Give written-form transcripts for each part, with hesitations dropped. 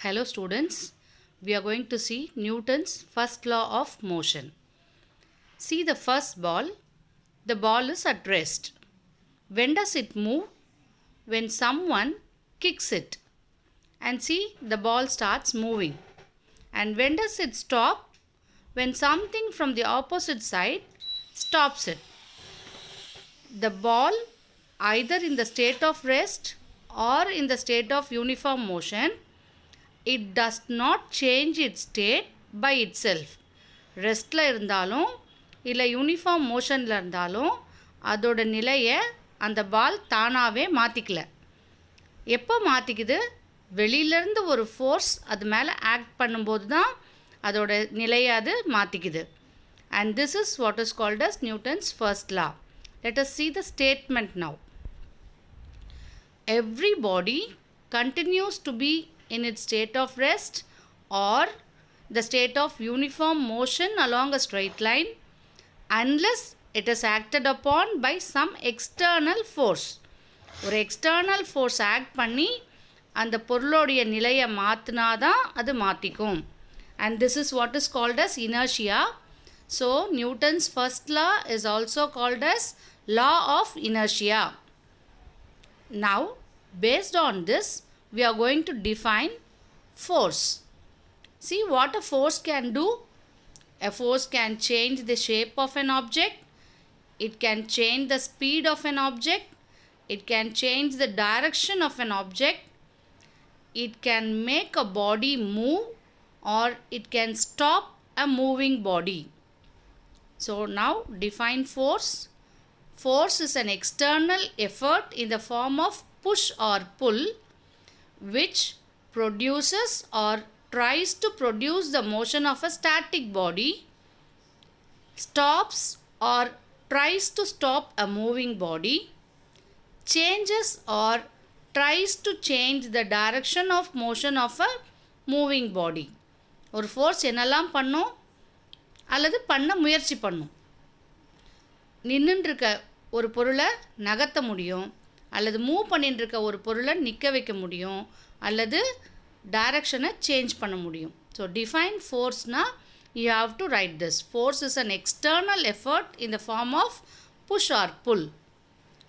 Hello students, we are going to see Newton's first law of motion. See the first ball, the ball is at rest. When does it move? When someone kicks it. And see the ball starts moving. And when does it stop? When something from the opposite side stops it. The ball, either in the state of rest or in the state of uniform motion, it does not change its state by itself. ரெஸ்ட்டில் இருந்தாலும் இல்லை uniform மோஷனில் இருந்தாலும் அதோட நிலையை அந்த பால் தானாகவே மாற்றிக்கல. எப்போ மாற்றிக்குது? வெளியிலேருந்து ஒரு ஃபோர்ஸ் அது மேலே ஆக்ட் பண்ணும்போது தான் அதோட நிலையை அது மாற்றிக்குது. And this is what is called as Newton's first law. Let us see the statement now. Every body continues to be in its state of rest or the state of uniform motion along a straight line unless it is acted upon by some external force. ஒரு external force act பண்ணி அந்த பொருளோடைய நிலையை மாற்றினாதான் அது மாற்றிக்கும். And this is what is called as inertia. So Newton's first law is also called as law of inertia. Now based on this we are going to define force. See what a force can do. A force can change the shape of an object. It can change the speed of an object. It can change the direction of an object. It can make a body move or it can stop a moving body. So now define force. Force is an external effort in the form of push or pull which produces or tries to produce the motion of a static body, stops or tries to stop a moving body, changes or tries to change the direction of motion of a moving body. ஒரு force என்னெல்லாம் பண்ணும் அல்லது பண்ண முயற்சி பண்ணும். நின்றுருக்க ஒரு பொருளை நகர்த்த முடியும், அல்லது மூவ் பண்ணிட்டு இருக்க ஒரு பொருளை நிற்க வைக்க முடியும், அல்லது டைரக்ஷனை சேஞ்ச் பண்ண முடியும். ஸோ டிஃபைன் ஃபோர்ஸ்னால் you have to write this. Force is an external effort in the form of push or pull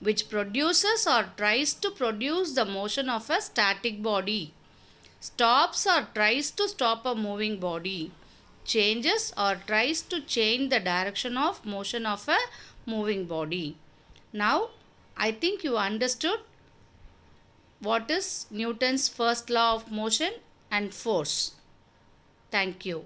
which produces or tries to produce the motion of a static body, stops or tries to stop a moving body, changes or tries to change the direction of motion of a moving body. Now I think you understood what is Newton's first law of motion and force. Thank you.